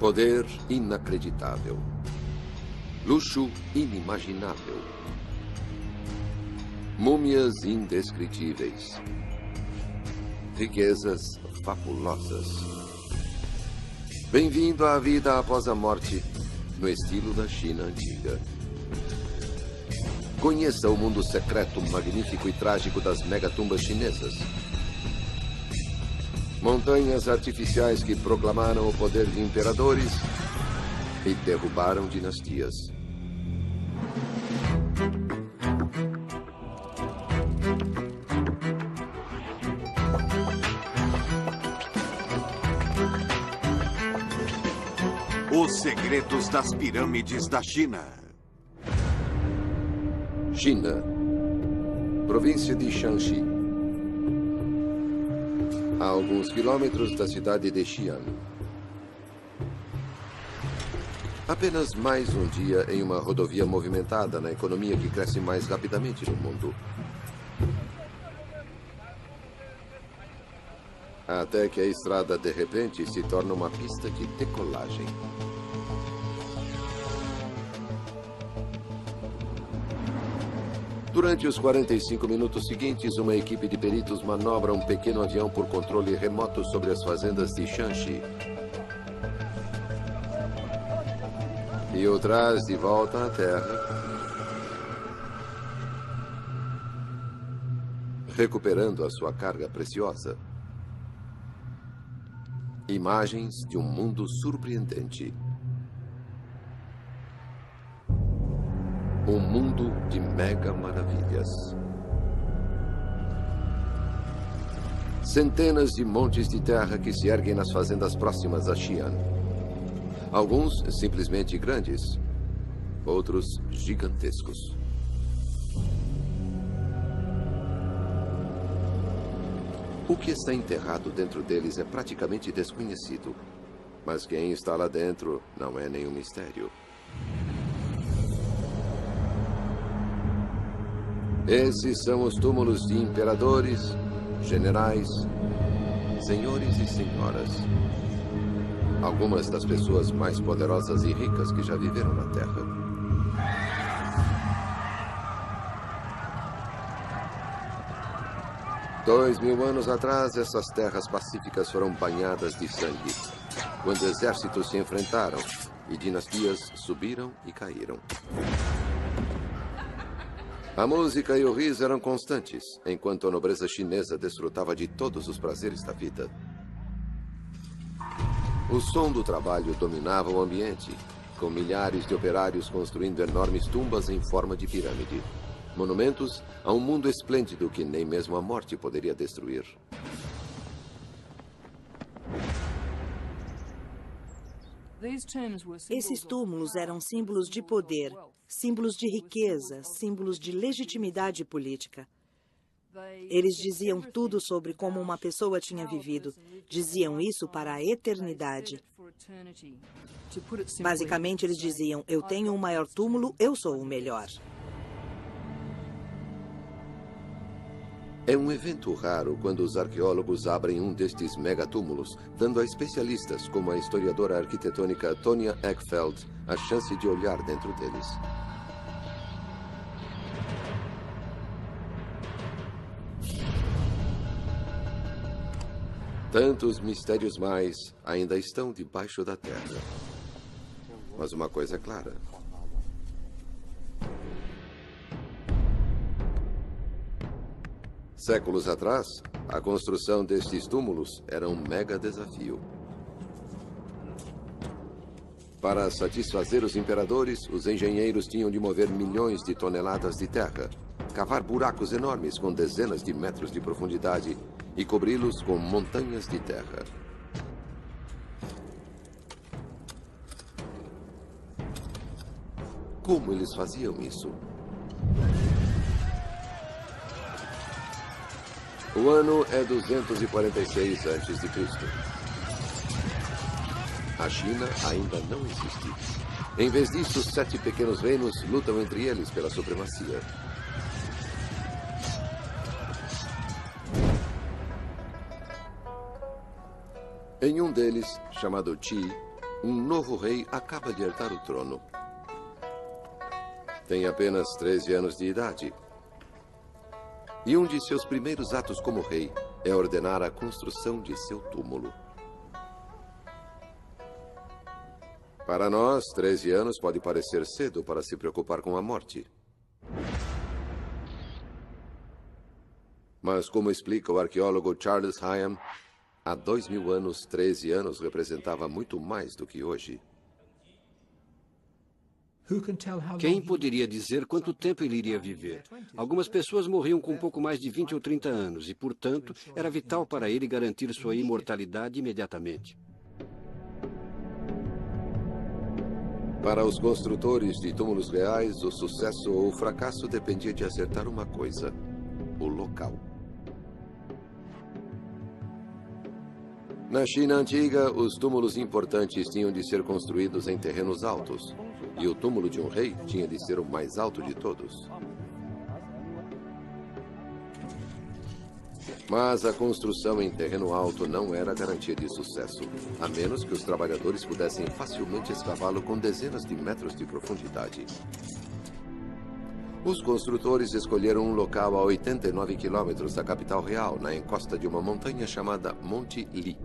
Poder inacreditável. Luxo inimaginável. Múmias indescritíveis. Riquezas fabulosas. Bem-vindo à vida após a morte, no estilo da China antiga. Conheça o mundo secreto, magnífico e trágico das megatumbas chinesas. Montanhas artificiais que proclamaram o poder de imperadores e derrubaram dinastias. Os segredos das pirâmides da China. China, província de Shanxi. A alguns quilômetros da cidade de Xi'an. Apenas mais um dia em uma rodovia movimentada na economia que cresce mais rapidamente no mundo. Até que a estrada, de repente, se torna uma pista de decolagem. Durante os 45 minutos seguintes, uma equipe de peritos manobra um pequeno avião por controle remoto sobre as fazendas de Shanxi. E o traz de volta à Terra, recuperando a sua carga preciosa. Imagens de um mundo surpreendente. Um mundo de mega maravilhas. Centenas de montes de terra que se erguem nas fazendas próximas a Xi'an. Alguns simplesmente grandes, outros gigantescos. O que está enterrado dentro deles é praticamente desconhecido. Mas quem está lá dentro não é nenhum mistério. Esses são os túmulos de imperadores, generais, senhores e senhoras. Algumas das pessoas mais poderosas e ricas que já viveram na Terra. Dois 2000 anos atrás, essas terras pacíficas foram banhadas de sangue, quando exércitos se enfrentaram e dinastias subiram e caíram. A música e o riso eram constantes, enquanto a nobreza chinesa desfrutava de todos os prazeres da vida. O som do trabalho dominava o ambiente, com milhares de operários construindo enormes tumbas em forma de pirâmide. Monumentos a um mundo esplêndido que nem mesmo a morte poderia destruir. Esses túmulos eram símbolos de poder, símbolos de riqueza, símbolos de legitimidade política. Eles diziam tudo sobre como uma pessoa tinha vivido. Diziam isso para a eternidade. Basicamente, eles diziam, eu tenho o maior túmulo, eu sou o melhor. É um evento raro quando os arqueólogos abrem um destes megatúmulos, dando a especialistas, como a historiadora arquitetônica Tonya Eckfeld, a chance de olhar dentro deles. Tantos mistérios mais ainda estão debaixo da terra. Mas uma coisa é clara. Séculos atrás, a construção destes túmulos era um mega desafio. Para satisfazer os imperadores, os engenheiros tinham de mover milhões de toneladas de terra, cavar buracos enormes com dezenas de metros de profundidade e cobri-los com montanhas de terra. Como eles faziam isso? O ano é 246 a.C. A China ainda não existe. Em vez disso, 7 pequenos reinos lutam entre eles pela supremacia. Em um deles, chamado Qi, Um novo rei acaba de herdar o trono. Tem apenas 13 anos de idade. E um de seus primeiros atos como rei é ordenar a construção de seu túmulo. Para nós, 13 anos pode parecer cedo para se preocupar com a morte. Mas, como explica o arqueólogo Charles Hyam, há 2000 anos, 13 anos representava muito mais do que hoje. Quem poderia dizer quanto tempo ele iria viver? Algumas pessoas morriam com pouco mais de 20 ou 30 anos e, portanto, era vital para ele garantir sua imortalidade imediatamente. Para os construtores de túmulos reais, o sucesso ou o fracasso dependia de acertar uma coisa: o local. Na China antiga, os túmulos importantes tinham de ser construídos em terrenos altos. E o túmulo de um rei tinha de ser o mais alto de todos. Mas a construção em terreno alto não era garantia de sucesso, a menos que os trabalhadores pudessem facilmente escavá-lo com dezenas de metros de profundidade. Os construtores escolheram um local a 89 quilômetros da capital real, na encosta de uma montanha chamada Monte Li.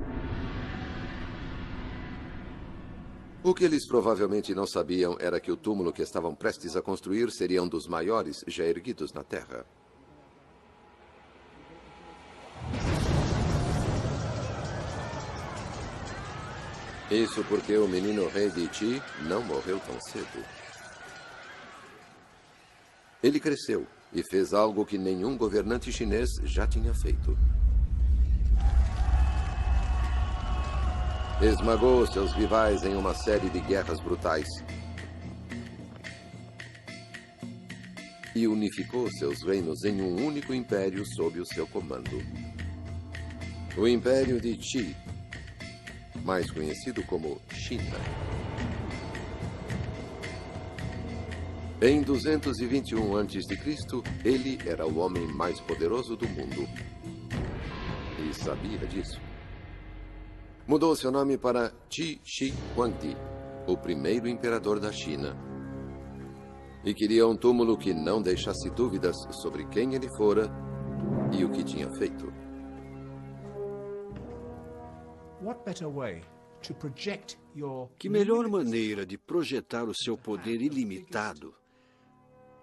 O que eles provavelmente não sabiam era que o túmulo que estavam prestes a construir seria um dos maiores já erguidos na Terra. Isso porque o menino rei de Qi não morreu tão cedo. Ele cresceu e fez algo que nenhum governante chinês já tinha feito. Esmagou seus rivais em uma série de guerras brutais. E unificou seus reinos em um único império sob o seu comando. O Império de Qi, mais conhecido como China. Em 221 a.C., ele era o homem mais poderoso do mundo. E sabia disso. Mudou seu nome para Qi Shi Huangdi, o primeiro imperador da China. E queria um túmulo que não deixasse dúvidas sobre quem ele fora e o que tinha feito. Que melhor maneira de projetar o seu poder ilimitado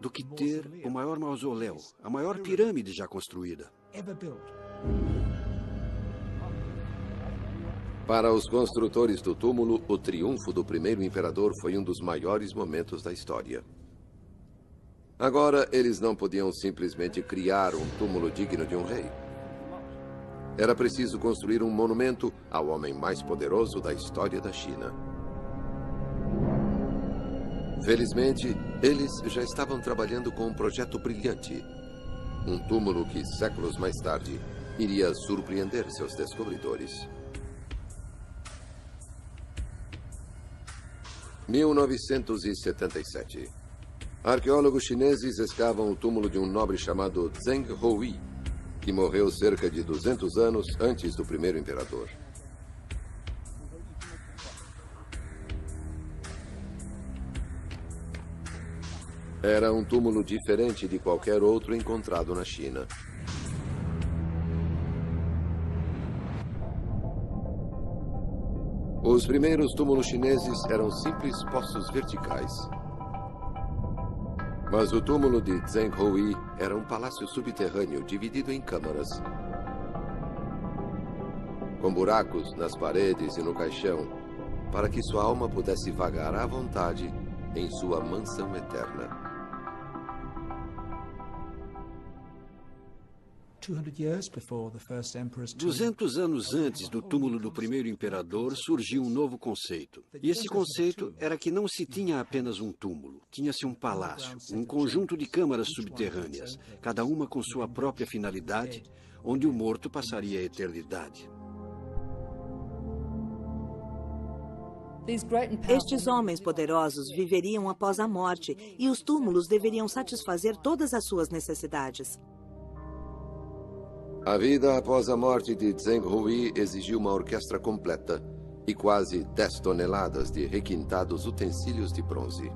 do que ter o maior mausoléu, a maior pirâmide já construída? Para os construtores do túmulo, o triunfo do primeiro imperador foi um dos maiores momentos da história. Agora, eles não podiam simplesmente criar um túmulo digno de um rei. Era preciso construir um monumento ao homem mais poderoso da história da China. Felizmente, eles já estavam trabalhando com um projeto brilhante. Um túmulo que, séculos mais tarde, iria surpreender seus descobridores. 1977. Arqueólogos chineses escavam o túmulo de um nobre chamado Zheng Houyi, que morreu cerca de 200 anos antes do primeiro imperador. Era um túmulo diferente de qualquer outro encontrado na China. Os primeiros túmulos chineses eram simples poços verticais. Mas o túmulo de Zheng Houyi era um palácio subterrâneo dividido em câmaras, com buracos nas paredes e no caixão, para que sua alma pudesse vagar à vontade em sua mansão eterna. 200 anos antes do túmulo do primeiro imperador, surgiu um novo conceito. E esse conceito era que não se tinha apenas um túmulo, tinha-se um palácio, um conjunto de câmaras subterrâneas, cada uma com sua própria finalidade, onde o morto passaria a eternidade. Estes homens poderosos viveriam após a morte, e os túmulos deveriam satisfazer todas as suas necessidades. A vida após a morte de Zheng Houyi exigiu uma orquestra completa, e quase 10 toneladas de requintados utensílios de bronze.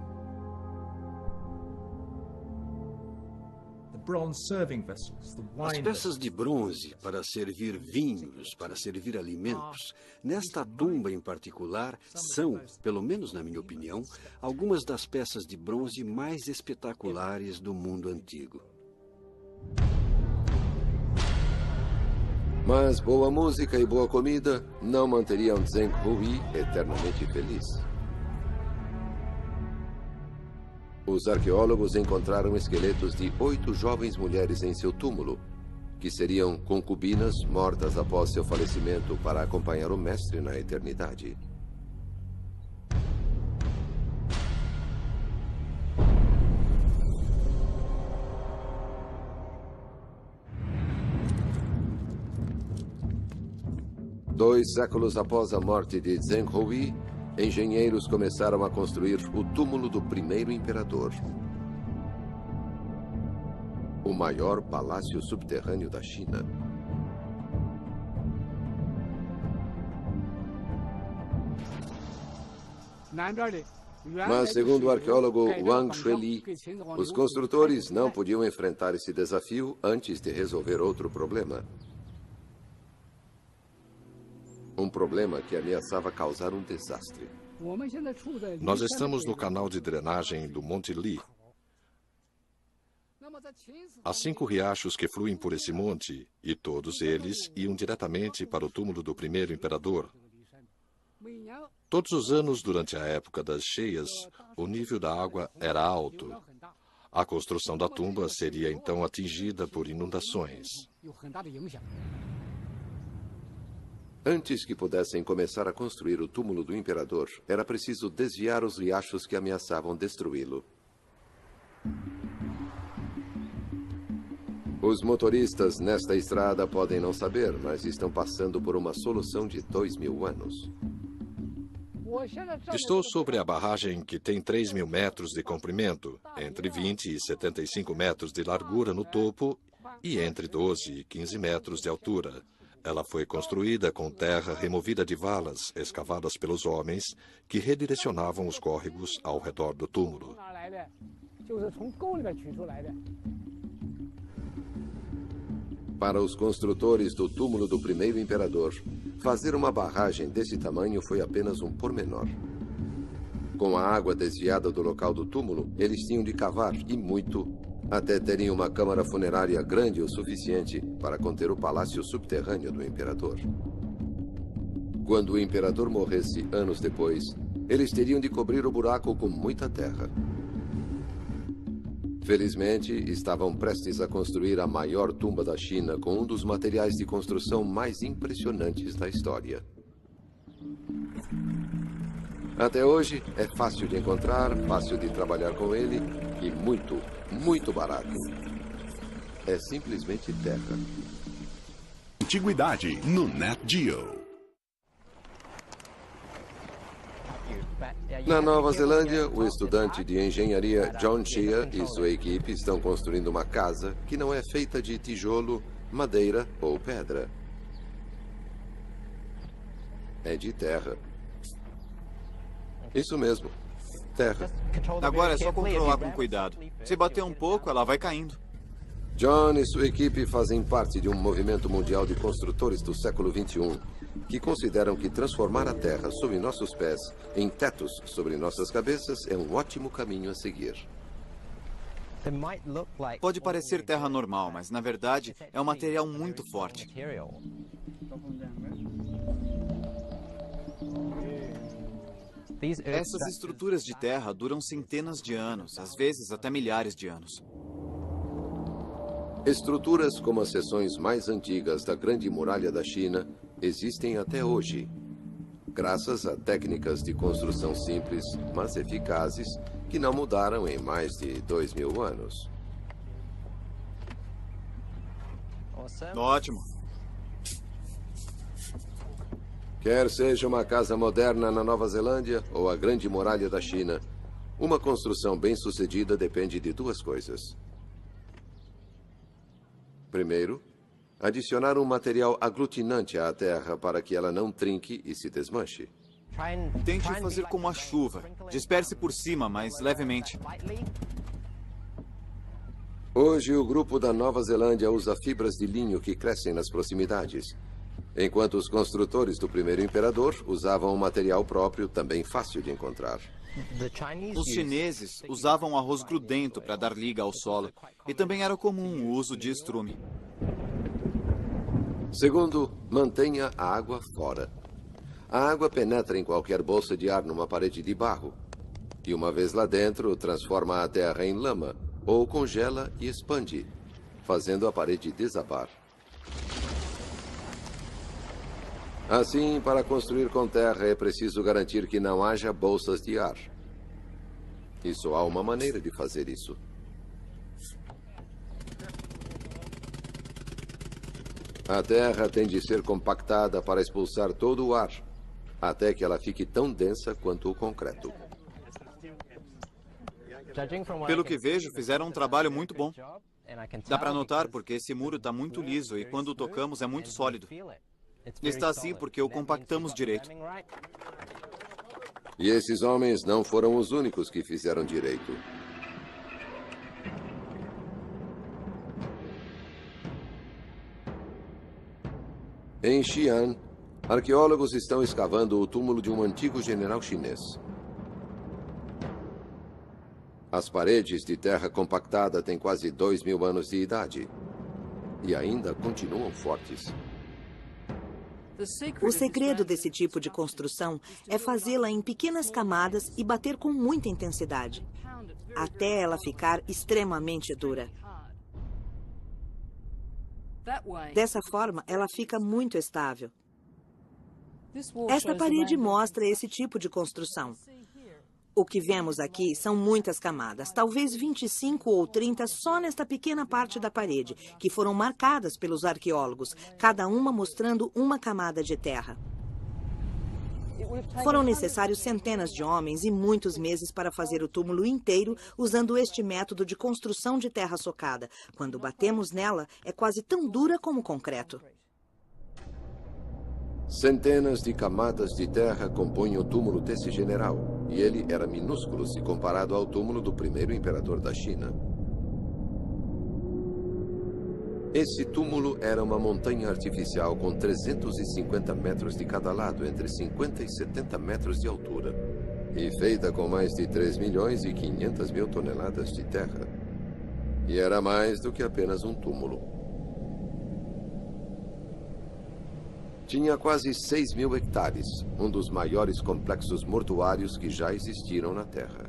As peças de bronze para servir vinhos, para servir alimentos, nesta tumba em particular, são, pelo menos na minha opinião, algumas das peças de bronze mais espetaculares do mundo antigo. Mas boa música e boa comida não manteriam Zheng Hui eternamente feliz. Os arqueólogos encontraram esqueletos de 8 jovens mulheres em seu túmulo, que seriam concubinas mortas após seu falecimento para acompanhar o mestre na eternidade. Dois séculos após a morte de Zheng Hui, engenheiros começaram a construir o túmulo do primeiro imperador. O maior palácio subterrâneo da China. Mas, segundo o arqueólogo Wang Xueli, os construtores não podiam enfrentar esse desafio antes de resolver outro problema. Um problema que ameaçava causar um desastre. Nós estamos no canal de drenagem do Monte Li. Há 5 riachos que fluem por esse monte, e todos eles iam diretamente para o túmulo do primeiro imperador. Todos os anos, durante a época das cheias, o nível da água era alto. A construção da tumba seria então atingida por inundações. Antes que pudessem começar a construir o túmulo do imperador, era preciso desviar os riachos que ameaçavam destruí-lo. Os motoristas nesta estrada podem não saber, mas estão passando por uma solução de 2000 anos. Estou sobre a barragem que tem 3.000 metros de comprimento, entre 20 e 75 metros de largura no topo e entre 12 e 15 metros de altura. Ela foi construída com terra removida de valas escavadas pelos homens que redirecionavam os córregos ao redor do túmulo. Para os construtores do túmulo do primeiro imperador, fazer uma barragem desse tamanho foi apenas um pormenor. Com a água desviada do local do túmulo, eles tinham de cavar, e muito, até terem uma câmara funerária grande o suficiente para conter o palácio subterrâneo do imperador. Quando o imperador morresse anos depois, eles teriam de cobrir o buraco com muita terra. Felizmente, estavam prestes a construir a maior tumba da China com um dos materiais de construção mais impressionantes da história. Até hoje, é fácil de encontrar, fácil de trabalhar com ele e muito barato. É simplesmente terra. Antiguidade no Nat Geo. Na Nova Zelândia, o estudante de engenharia John Chia e sua equipe estão construindo uma casa que não é feita de tijolo, madeira ou pedra. É de terra. Isso mesmo, terra. Agora é só controlar com cuidado. Se bater um pouco, ela vai caindo. John e sua equipe fazem parte de um movimento mundial de construtores do século XXI que consideram que transformar a terra sob nossos pés em tetos sobre nossas cabeças é um ótimo caminho a seguir. Pode parecer terra normal, mas na verdade é um material muito forte. Essas estruturas de terra duram centenas de anos, às vezes até milhares de anos. Estruturas como as seções mais antigas da Grande Muralha da China existem até hoje, graças a técnicas de construção simples, mas eficazes, que não mudaram em mais de 2000 anos. Ótimo. Quer seja uma casa moderna na Nova Zelândia ou a Grande Muralha da China, uma construção bem-sucedida depende de duas coisas. Primeiro, adicionar um material aglutinante à terra para que ela não trinque e se desmanche. Tente fazer como a chuva. Disperse por cima, mas levemente. Hoje, o grupo da Nova Zelândia usa fibras de linho que crescem nas proximidades, enquanto os construtores do primeiro imperador usavam um material próprio também fácil de encontrar. Os chineses usavam arroz grudento para dar liga ao solo, e também era comum o uso de estrume. Segundo, mantenha a água fora. A água penetra em qualquer bolsa de ar numa parede de barro, e uma vez lá dentro, transforma a terra em lama, ou congela e expande, fazendo a parede desabar. Assim, para construir com terra é preciso garantir que não haja bolsas de ar. E só há uma maneira de fazer isso. A terra tem de ser compactada para expulsar todo o ar, até que ela fique tão densa quanto o concreto. Pelo que vejo, fizeram um trabalho muito bom. Dá para notar porque esse muro está muito liso e quando o tocamos é muito sólido. Está assim porque o compactamos direito. E esses homens não foram os únicos que fizeram direito. Em Xi'an, arqueólogos estão escavando o túmulo de um antigo general chinês. As paredes de terra compactada têm quase 2.000 anos de idade e ainda continuam fortes. O segredo desse tipo de construção é fazê-la em pequenas camadas e bater com muita intensidade, até ela ficar extremamente dura. Dessa forma, ela fica muito estável. Esta parede mostra esse tipo de construção. O que vemos aqui são muitas camadas, talvez 25 ou 30 só nesta pequena parte da parede, que foram marcadas pelos arqueólogos, cada uma mostrando uma camada de terra. Foram necessários centenas de homens e muitos meses para fazer o túmulo inteiro usando este método de construção de terra socada. Quando batemos nela, é quase tão dura como concreto. Centenas de camadas de terra compõem o túmulo desse general, e ele era minúsculo se comparado ao túmulo do primeiro imperador da China. Esse túmulo era uma montanha artificial com 350 metros de cada lado, entre 50 e 70 metros de altura, e feita com mais de 3.500.000 toneladas de terra. E era mais do que apenas um túmulo. Tinha quase 6.000 hectares, um dos maiores complexos mortuários que já existiram na Terra.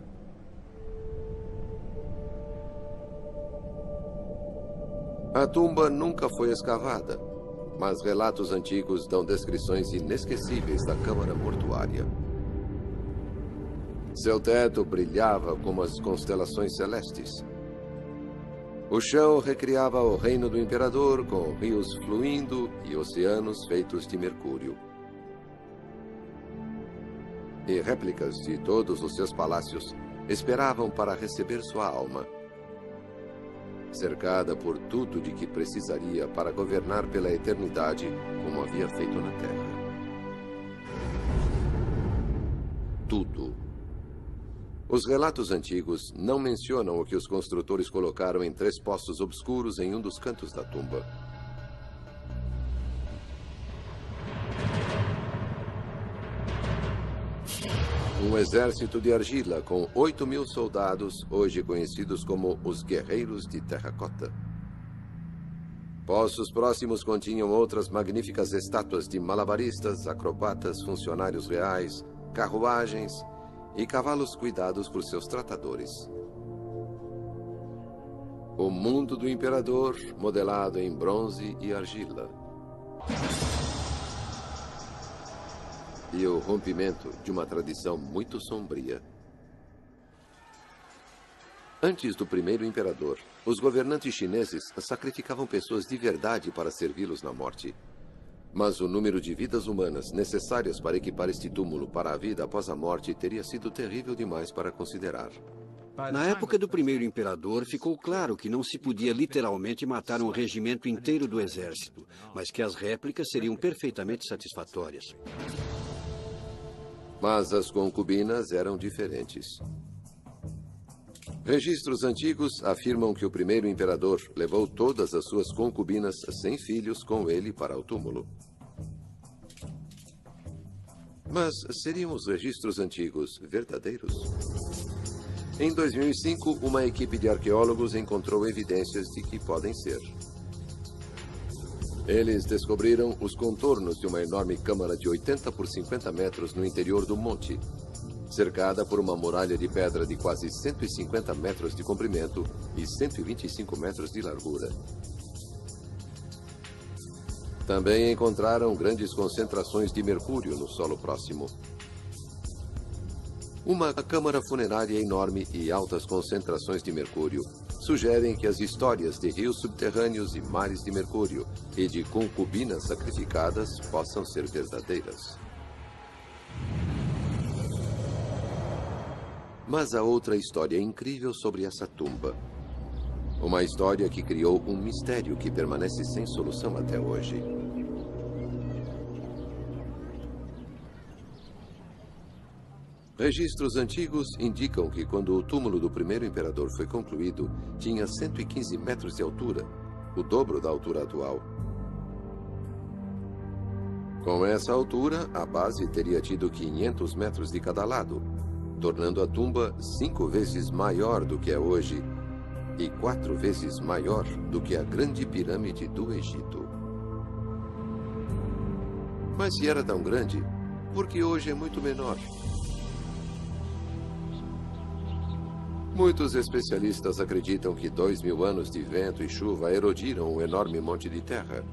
A tumba nunca foi escavada, mas relatos antigos dão descrições inesquecíveis da câmara mortuária. Seu teto brilhava como as constelações celestes. O chão recriava o reino do imperador, com rios fluindo e oceanos feitos de mercúrio. E réplicas de todos os seus palácios esperavam para receber sua alma, cercada por tudo de que precisaria para governar pela eternidade, como havia feito na Terra. Tudo. Os relatos antigos não mencionam o que os construtores colocaram em 3 poços obscuros em um dos cantos da tumba. Um exército de argila com 8.000 soldados, hoje conhecidos como os Guerreiros de Terracota. Poços próximos continham outras magníficas estátuas de malabaristas, acrobatas, funcionários reais, carruagens e cavalos cuidados por seus tratadores. O mundo do imperador, modelado em bronze e argila. E o rompimento de uma tradição muito sombria. Antes do primeiro imperador, os governantes chineses sacrificavam pessoas de verdade para servi-los na morte. Mas o número de vidas humanas necessárias para equipar este túmulo para a vida após a morte teria sido terrível demais para considerar. Na época do primeiro imperador, ficou claro que não se podia literalmente matar um regimento inteiro do exército, mas que as réplicas seriam perfeitamente satisfatórias. Mas as concubinas eram diferentes. Registros antigos afirmam que o primeiro imperador levou todas as suas concubinas sem filhos com ele para o túmulo. Mas seriam os registros antigos verdadeiros? Em 2005, uma equipe de arqueólogos encontrou evidências de que podem ser. Eles descobriram os contornos de uma enorme câmara de 80 por 50 metros no interior do monte, cercada por uma muralha de pedra de quase 150 metros de comprimento e 125 metros de largura. Também encontraram grandes concentrações de mercúrio no solo próximo. Uma câmara funerária enorme e altas concentrações de mercúrio sugerem que as histórias de rios subterrâneos e mares de mercúrio e de concubinas sacrificadas possam ser verdadeiras. Mas há outra história incrível sobre essa tumba. Uma história que criou um mistério que permanece sem solução até hoje. Registros antigos indicam que quando o túmulo do primeiro imperador foi concluído, tinha 115 metros de altura, o dobro da altura atual. Com essa altura, a base teria tido 500 metros de cada lado, tornando a tumba 5 vezes maior do que é hoje e 4 vezes maior do que a Grande Pirâmide do Egito. Mas se era tão grande, por que hoje é muito menor? Muitos especialistas acreditam que 2.000 anos de vento e chuva erodiram o enorme monte de terra.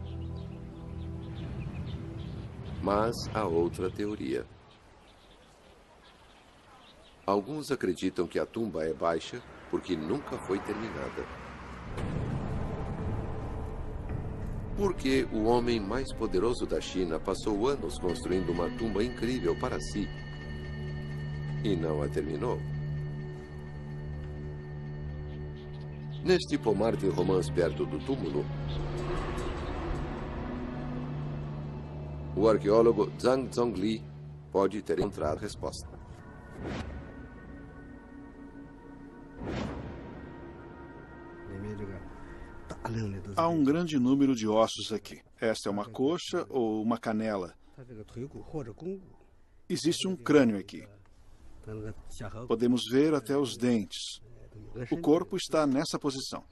Mas há outra teoria. Alguns acreditam que a tumba é baixa porque nunca foi terminada. Porque o homem mais poderoso da China passou anos construindo uma tumba incrível para si e não a terminou. Neste pomar de romãs perto do túmulo, o arqueólogo Zhang Zhongli pode ter encontrado a resposta. Há um grande número de ossos aqui. Esta é uma coxa ou uma canela. Existe um crânio aqui. Podemos ver até os dentes. O corpo está nessa posição.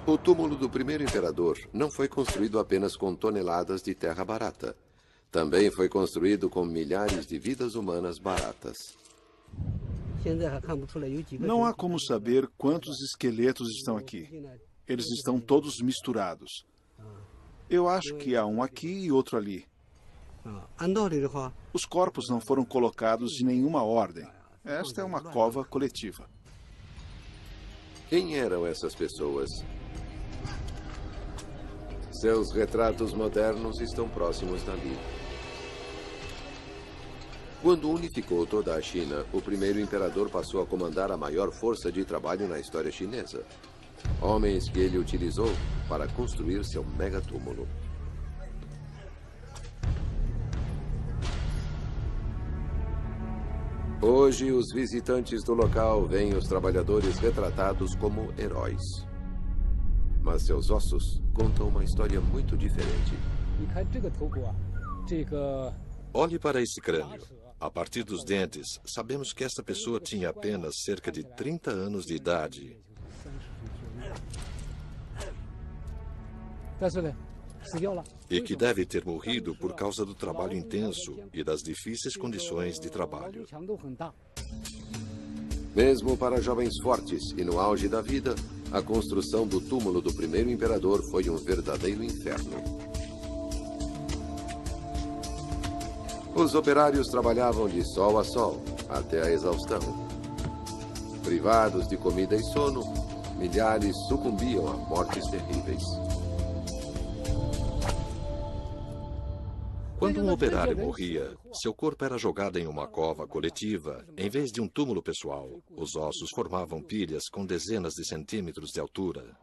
O túmulo do primeiro imperador não foi construído apenas com toneladas de terra barata. Também foi construído com milhares de vidas humanas baratas. Não há como saber quantos esqueletos estão aqui. Eles estão todos misturados. Eu acho que há um aqui e outro ali. Os corpos não foram colocados em nenhuma ordem. Esta é uma cova coletiva. Quem eram essas pessoas? Seus retratos modernos estão próximos dali. Quando unificou toda a China, o primeiro imperador passou a comandar a maior força de trabalho na história chinesa. Homens que ele utilizou para construir seu megatúmulo. Hoje, os visitantes do local veem os trabalhadores retratados como heróis. Mas seus ossos contam uma história muito diferente. Olhe para esse crânio. A partir dos dentes, sabemos que esta pessoa tinha apenas cerca de 30 anos de idade. E que deve ter morrido por causa do trabalho intenso e das difíceis condições de trabalho. Mesmo para jovens fortes e no auge da vida, a construção do túmulo do primeiro imperador foi um verdadeiro inferno. Os operários trabalhavam de sol a sol, até a exaustão. Privados de comida e sono, milhares sucumbiam a mortes terríveis. Quando um operário morria, seu corpo era jogado em uma cova coletiva, em vez de um túmulo pessoal. Os ossos formavam pilhas com dezenas de centímetros de altura.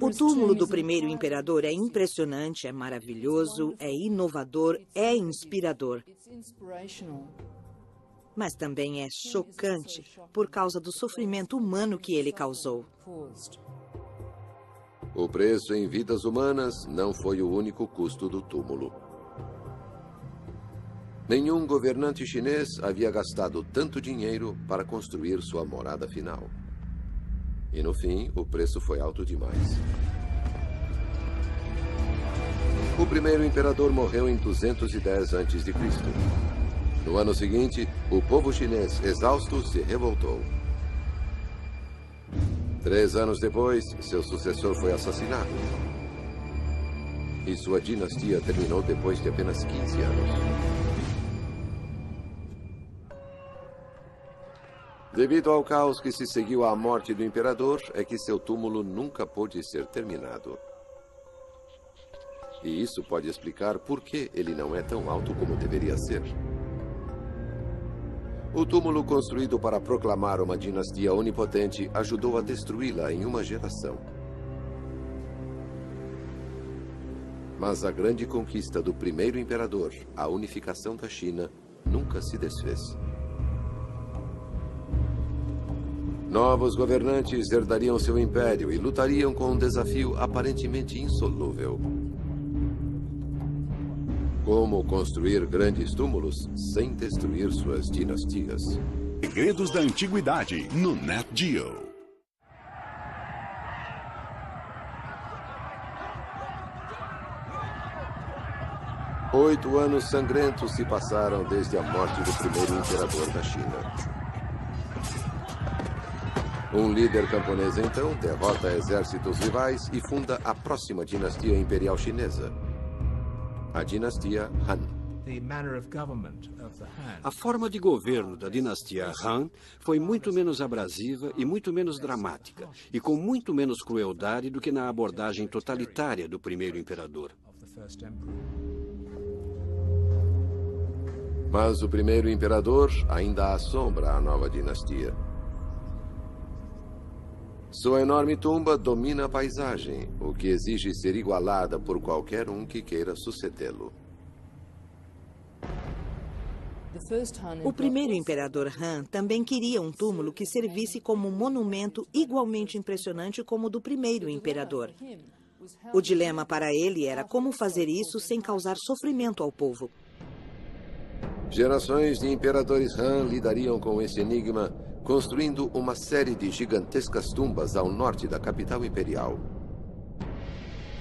O túmulo do primeiro imperador é impressionante, é maravilhoso, é inovador, é inspirador. Mas também é chocante por causa do sofrimento humano que ele causou. O preço em vidas humanas não foi o único custo do túmulo. Nenhum governante chinês havia gastado tanto dinheiro para construir sua morada final. E no fim, o preço foi alto demais. O primeiro imperador morreu em 210 a.C. No ano seguinte, o povo chinês, exausto, se revoltou. 3 anos depois, seu sucessor foi assassinado. E sua dinastia terminou depois de apenas 15 anos. Devido ao caos que se seguiu à morte do imperador, é que seu túmulo nunca pôde ser terminado. E isso pode explicar por que ele não é tão alto como deveria ser. O túmulo construído para proclamar uma dinastia onipotente ajudou a destruí-la em uma geração. Mas a grande conquista do primeiro imperador, a unificação da China, nunca se desfez. Novos governantes herdariam seu império e lutariam com um desafio aparentemente insolúvel. Como construir grandes túmulos sem destruir suas dinastias? Segredos da Antiguidade, no Nat Geo. Oito anos sangrentos se passaram desde a morte do primeiro imperador da China. Um líder camponês, então, derrota exércitos rivais e funda a próxima dinastia imperial chinesa, a dinastia Han. A forma de governo da dinastia Han foi muito menos abrasiva e muito menos dramática, e com muito menos crueldade do que na abordagem totalitária do primeiro imperador. Mas o primeiro imperador ainda assombra a nova dinastia. Sua enorme tumba domina a paisagem, o que exige ser igualada por qualquer um que queira sucedê-lo. O primeiro imperador Han também queria um túmulo que servisse como um monumento igualmente impressionante como o do primeiro imperador. O dilema para ele era como fazer isso sem causar sofrimento ao povo. Gerações de imperadores Han lidariam com esse enigma, construindo uma série de gigantescas tumbas ao norte da capital imperial.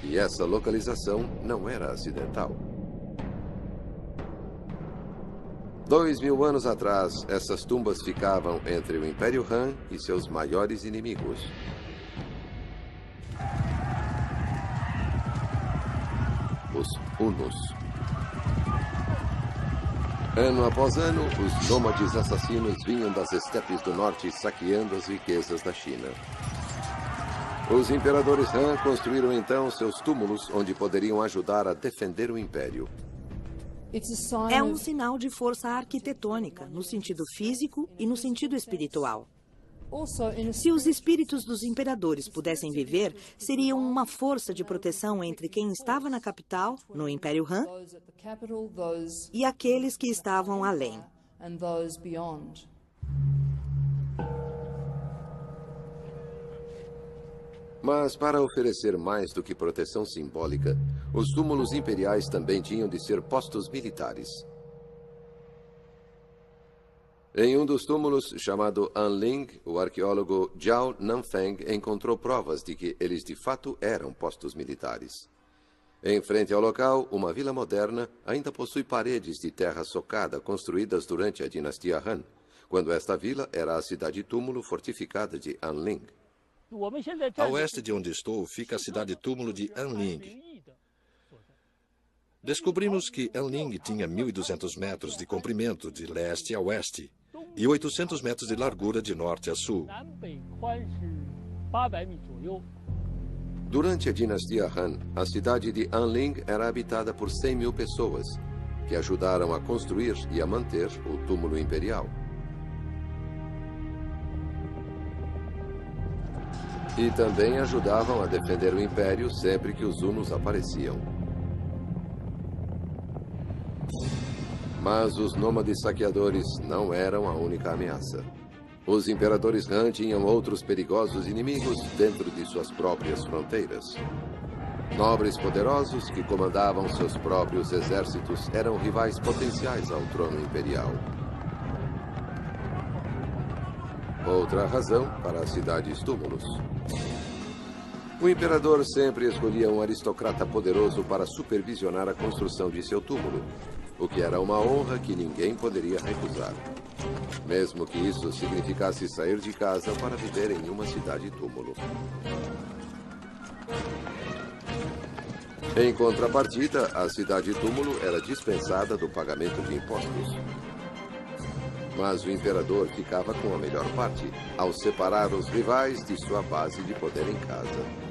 E essa localização não era acidental. 2000 anos atrás, essas tumbas ficavam entre o Império Han e seus maiores inimigos. Os Hunos. Ano após ano, os nômades assassinos vinham das estepes do norte saqueando as riquezas da China. Os imperadores Han construíram então seus túmulos onde poderiam ajudar a defender o império. É um sinal de força arquitetônica, no sentido físico e no sentido espiritual. Se os espíritos dos imperadores pudessem viver, seriam uma força de proteção entre quem estava na capital, no Império Han, e aqueles que estavam além. Mas para oferecer mais do que proteção simbólica, os túmulos imperiais também tinham de ser postos militares. Em um dos túmulos, chamado Anling, o arqueólogo Zhao Nanfeng encontrou provas de que eles de fato eram postos militares. Em frente ao local, uma vila moderna ainda possui paredes de terra socada construídas durante a dinastia Han, quando esta vila era a cidade-túmulo fortificada de Anling. A oeste de onde estou fica a cidade-túmulo de Anling. Descobrimos que Anling tinha 1.200 metros de comprimento de leste a oeste e 800 metros de largura de norte a sul. Durante a dinastia Han, a cidade de Anling era habitada por 100.000 pessoas, que ajudaram a construir e a manter o túmulo imperial. E também ajudavam a defender o Império sempre que os hunos apareciam. Mas os nômades saqueadores não eram a única ameaça. Os imperadores Han tinham outros perigosos inimigos dentro de suas próprias fronteiras. Nobres poderosos que comandavam seus próprios exércitos eram rivais potenciais ao trono imperial. Outra razão para as cidades-túmulos. O imperador sempre escolhia um aristocrata poderoso para supervisionar a construção de seu túmulo, o que era uma honra que ninguém poderia recusar, mesmo que isso significasse sair de casa para viver em uma cidade-túmulo. Em contrapartida, a cidade-túmulo era dispensada do pagamento de impostos. Mas o imperador ficava com a melhor parte, ao separar os rivais de sua base de poder em casa.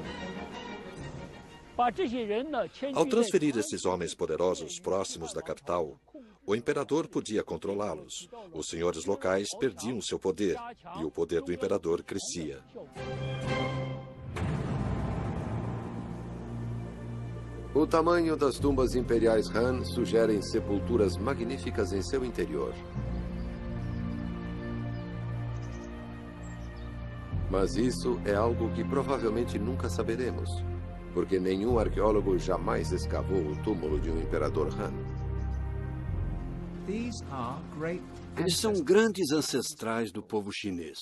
Ao transferir esses homens poderosos próximos da capital, o imperador podia controlá-los. Os senhores locais perdiam seu poder e o poder do imperador crescia. O tamanho das tumbas imperiais Han sugerem sepulturas magníficas em seu interior. Mas isso é algo que provavelmente nunca saberemos, porque nenhum arqueólogo jamais escavou o túmulo de um imperador Han. Eles são grandes ancestrais do povo chinês.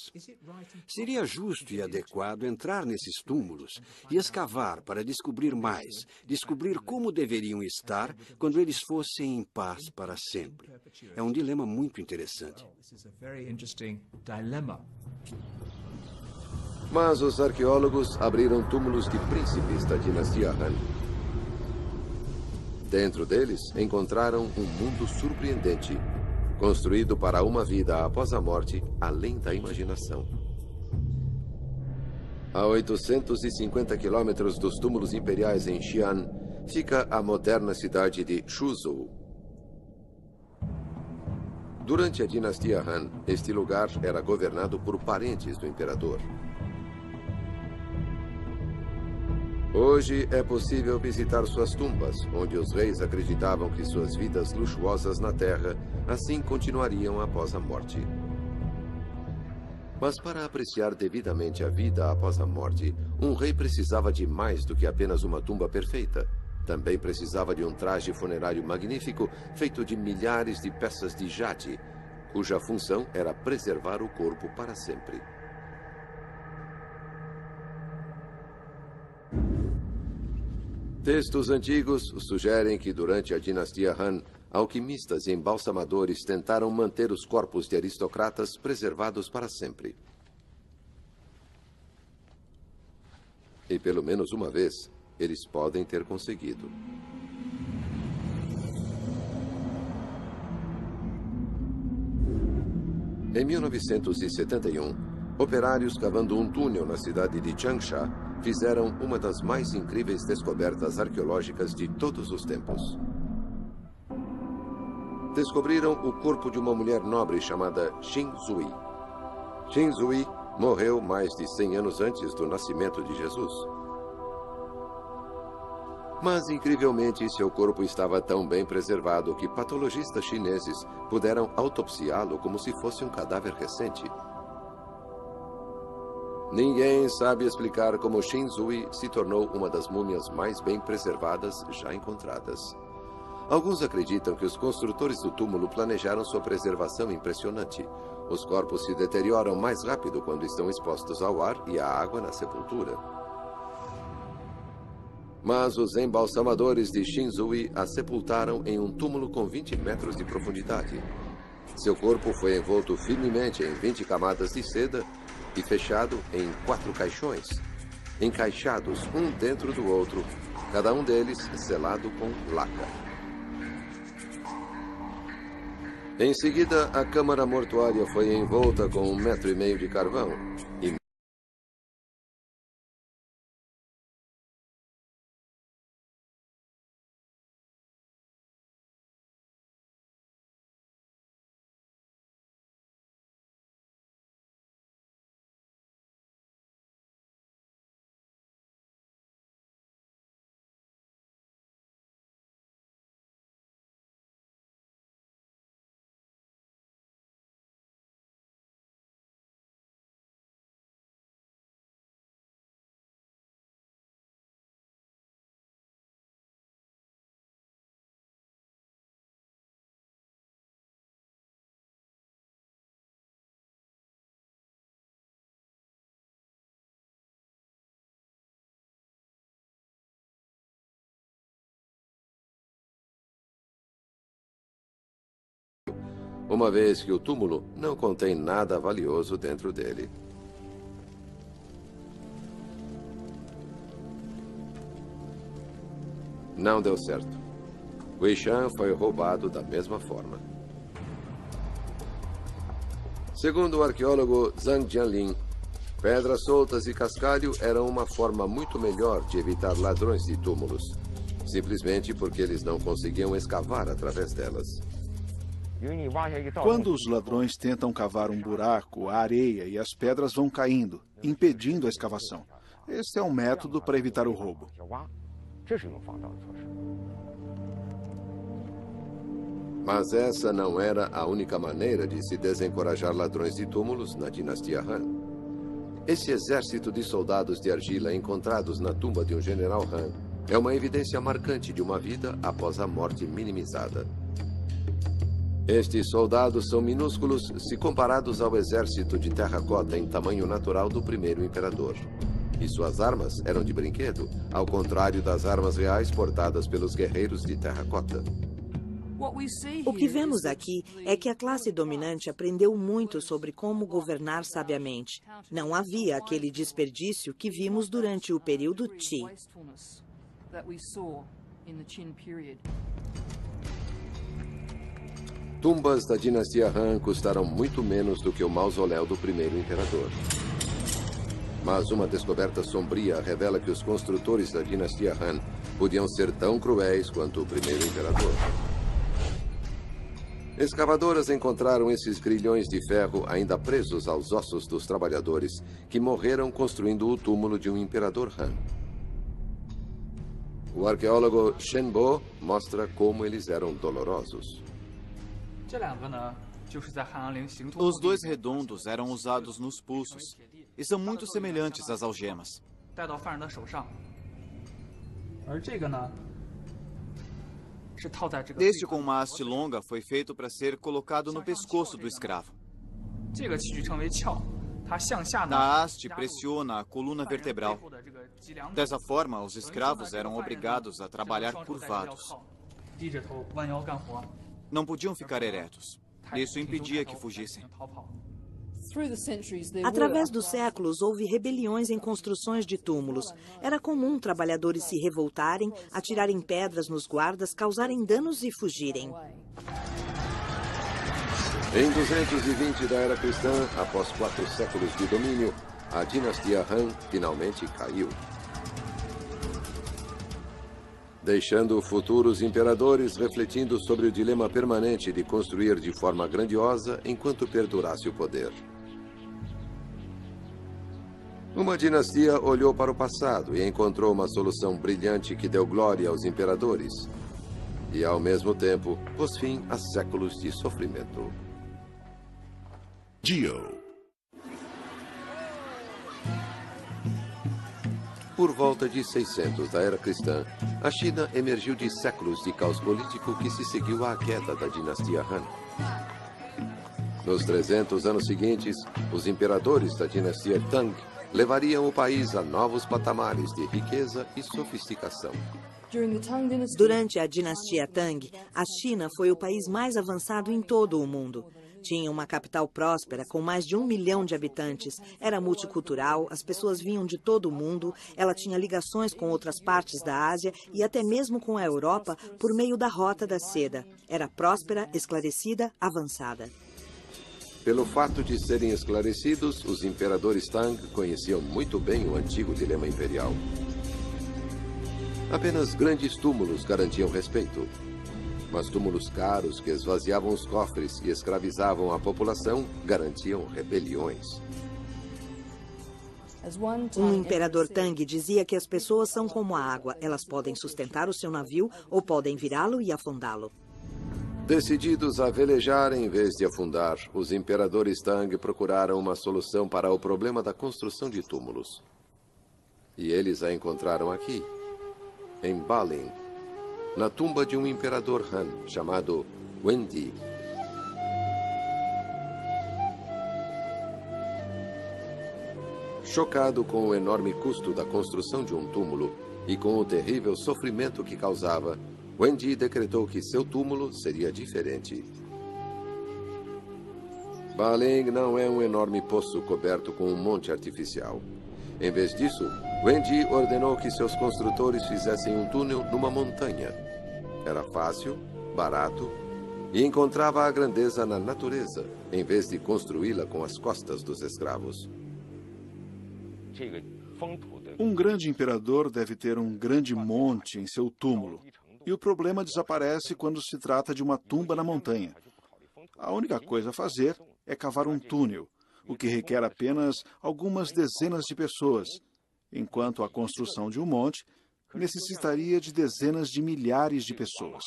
Seria justo e adequado entrar nesses túmulos e escavar para descobrir mais, descobrir como deveriam estar quando eles fossem em paz para sempre. É um dilema muito interessante. Mas os arqueólogos abriram túmulos de príncipes da dinastia Han. Dentro deles, encontraram um mundo surpreendente, construído para uma vida após a morte, além da imaginação. A 850 quilômetros dos túmulos imperiais em Xi'an, fica a moderna cidade de Suzhou. Durante a dinastia Han, este lugar era governado por parentes do imperador. Hoje é possível visitar suas tumbas, onde os reis acreditavam que suas vidas luxuosas na Terra assim continuariam após a morte. Mas para apreciar devidamente a vida após a morte, um rei precisava de mais do que apenas uma tumba perfeita. Também precisava de um traje funerário magnífico feito de milhares de peças de jade, cuja função era preservar o corpo para sempre. Textos antigos sugerem que durante a dinastia Han, alquimistas e embalsamadores tentaram manter os corpos de aristocratas preservados para sempre. E pelo menos uma vez, eles podem ter conseguido. Em 1971, operários cavando um túnel na cidade de Changsha fizeram uma das mais incríveis descobertas arqueológicas de todos os tempos. Descobriram o corpo de uma mulher nobre chamada Xin Zui. Xin Zui morreu mais de 100 anos antes do nascimento de Jesus. Mas, incrivelmente, seu corpo estava tão bem preservado que patologistas chineses puderam autopsiá-lo como se fosse um cadáver recente. Ninguém sabe explicar como Xin Zui se tornou uma das múmias mais bem preservadas já encontradas. Alguns acreditam que os construtores do túmulo planejaram sua preservação impressionante. Os corpos se deterioram mais rápido quando estão expostos ao ar e à água na sepultura. Mas os embalsamadores de Xin Zui a sepultaram em um túmulo com 20 metros de profundidade. Seu corpo foi envolto firmemente em 20 camadas de seda e fechado em 4 caixões, encaixados um dentro do outro, cada um deles selado com laca. Em seguida, a câmara mortuária foi envolta com 1,5 metro de carvão e uma vez que o túmulo não contém nada valioso dentro dele. Não deu certo. Weishan foi roubado da mesma forma. Segundo o arqueólogo Zhang Jianlin, pedras soltas e cascalho eram uma forma muito melhor de evitar ladrões de túmulos, simplesmente porque eles não conseguiam escavar através delas. Quando os ladrões tentam cavar um buraco, a areia e as pedras vão caindo, impedindo a escavação. Este é um método para evitar o roubo. Mas essa não era a única maneira de se desencorajar ladrões de túmulos na dinastia Han. Esse exército de soldados de argila encontrados na tumba de um general Han é uma evidência marcante de uma vida após a morte minimizada. Estes soldados são minúsculos se comparados ao exército de terracota em tamanho natural do primeiro imperador. E suas armas eram de brinquedo, ao contrário das armas reais portadas pelos guerreiros de terracota. O que vemos aqui é que a classe dominante aprendeu muito sobre como governar sabiamente. Não havia aquele desperdício que vimos durante o período Qi. Tumbas da dinastia Han custaram muito menos do que o mausoléu do primeiro imperador. Mas uma descoberta sombria revela que os construtores da dinastia Han podiam ser tão cruéis quanto o primeiro imperador. Escavadoras encontraram esses grilhões de ferro ainda presos aos ossos dos trabalhadores que morreram construindo o túmulo de um imperador Han. O arqueólogo Shen Bo mostra como eles eram dolorosos. Os dois redondos eram usados nos pulsos e são muito semelhantes às algemas. Este com uma haste longa foi feito para ser colocado no pescoço do escravo. A haste pressiona a coluna vertebral. Dessa forma, os escravos eram obrigados a trabalhar curvados. Não podiam ficar eretos. Isso impedia que fugissem. Através dos séculos, houve rebeliões em construções de túmulos. Era comum trabalhadores se revoltarem, atirarem pedras nos guardas, causarem danos e fugirem. Em 220 da era cristã, após 4 séculos de domínio, a dinastia Han finalmente caiu, deixando futuros imperadores refletindo sobre o dilema permanente de construir de forma grandiosa enquanto perdurasse o poder. Uma dinastia olhou para o passado e encontrou uma solução brilhante que deu glória aos imperadores e, ao mesmo tempo, pôs fim a séculos de sofrimento. Dio. Por volta de 600 da era cristã, a China emergiu de séculos de caos político que se seguiu à queda da dinastia Han. Nos 300 anos seguintes, os imperadores da dinastia Tang levariam o país a novos patamares de riqueza e sofisticação. Durante a dinastia Tang, a China foi o país mais avançado em todo o mundo. Tinha uma capital próspera, com mais de 1 milhão de habitantes. Era multicultural, as pessoas vinham de todo o mundo. Ela tinha ligações com outras partes da Ásia e até mesmo com a Europa por meio da Rota da Seda. Era próspera, esclarecida, avançada. Pelo fato de serem esclarecidos, os imperadores Tang conheciam muito bem o antigo dilema imperial. Apenas grandes túmulos garantiam respeito. Mas túmulos caros que esvaziavam os cofres e escravizavam a população garantiam rebeliões. Um imperador Tang dizia que as pessoas são como a água. Elas podem sustentar o seu navio ou podem virá-lo e afundá-lo. Decididos a velejar em vez de afundar, os imperadores Tang procuraram uma solução para o problema da construção de túmulos. E eles a encontraram aqui, em Balin, na tumba de um imperador Han chamado Wendi. Chocado com o enorme custo da construção de um túmulo e com o terrível sofrimento que causava, Wendi decretou que seu túmulo seria diferente. Ba Ling não é um enorme poço coberto com um monte artificial. Em vez disso, Wen Ji ordenou que seus construtores fizessem um túnel numa montanha. Era fácil, barato e encontrava a grandeza na natureza, em vez de construí-la com as costas dos escravos. Um grande imperador deve ter um grande monte em seu túmulo. E o problema desaparece quando se trata de uma tumba na montanha. A única coisa a fazer é cavar um túnel, o que requer apenas algumas dezenas de pessoas, enquanto a construção de um monte necessitaria de dezenas de milhares de pessoas.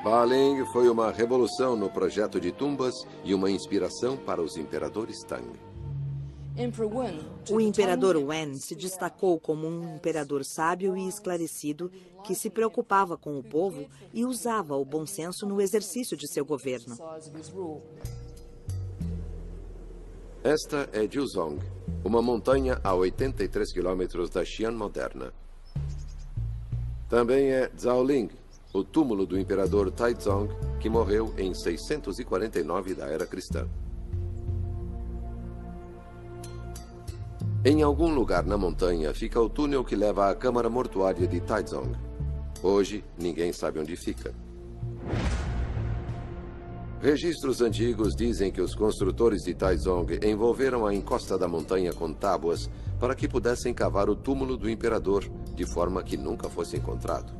Ba Ling foi uma revolução no projeto de tumbas e uma inspiração para os imperadores Tang. O imperador Wen se destacou como um imperador sábio e esclarecido que se preocupava com o povo e usava o bom senso no exercício de seu governo. Esta é Juzong, uma montanha a 83 quilômetros da Xi'an moderna. Também é Zhaoling, o túmulo do imperador Taizong, que morreu em 649 da era cristã. Em algum lugar na montanha fica o túnel que leva à câmara mortuária de Taizong. Hoje, ninguém sabe onde fica. Registros antigos dizem que os construtores de Taizong envolveram a encosta da montanha com tábuas para que pudessem cavar o túmulo do imperador, de forma que nunca fosse encontrado.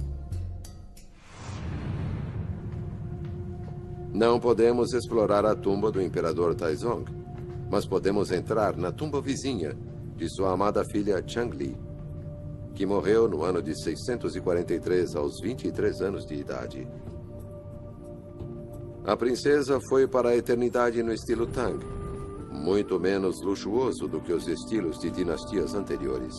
Não podemos explorar a tumba do imperador Taizong, mas podemos entrar na tumba vizinha de sua amada filha Changli, que morreu no ano de 643 aos 23 anos de idade. A princesa foi para a eternidade no estilo Tang, muito menos luxuoso do que os estilos de dinastias anteriores.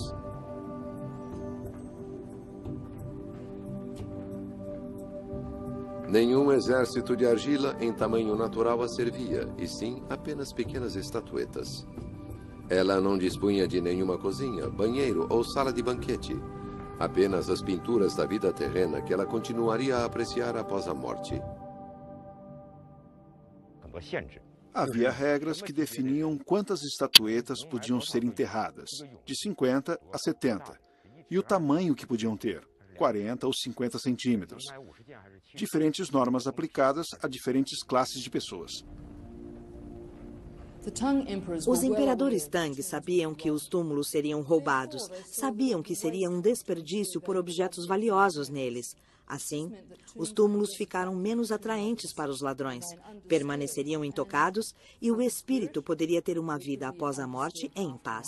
Nenhum exército de argila em tamanho natural a servia, e sim apenas pequenas estatuetas. Ela não dispunha de nenhuma cozinha, banheiro ou sala de banquete. Apenas as pinturas da vida terrena que ela continuaria a apreciar após a morte. Havia regras que definiam quantas estatuetas podiam ser enterradas, de 50 a 70, e o tamanho que podiam ter, 40 ou 50 centímetros. Diferentes normas aplicadas a diferentes classes de pessoas. Os imperadores Tang sabiam que os túmulos seriam roubados, sabiam que seria um desperdício por objetos valiosos neles. Assim, os túmulos ficaram menos atraentes para os ladrões, permaneceriam intocados e o espírito poderia ter uma vida após a morte em paz.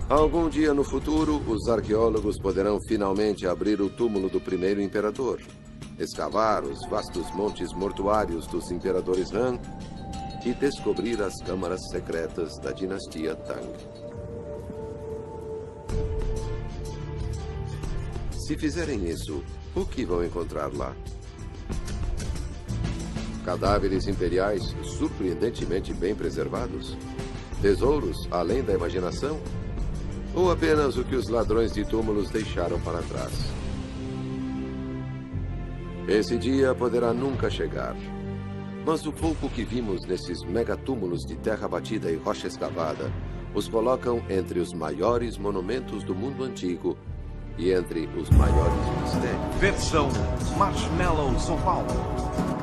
Algum dia no futuro, os arqueólogos poderão finalmente abrir o túmulo do primeiro imperador, escavar os vastos montes mortuários dos imperadores Han e descobrir as câmaras secretas da dinastia Tang. Se fizerem isso, o que vão encontrar lá? Cadáveres imperiais surpreendentemente bem preservados? Tesouros além da imaginação? Ou apenas o que os ladrões de túmulos deixaram para trás? Esse dia poderá nunca chegar. Mas o pouco que vimos nesses megatúmulos de terra batida e rocha escavada os colocam entre os maiores monumentos do mundo antigo e entre os maiores mistérios. Versão Marshmallow São Paulo.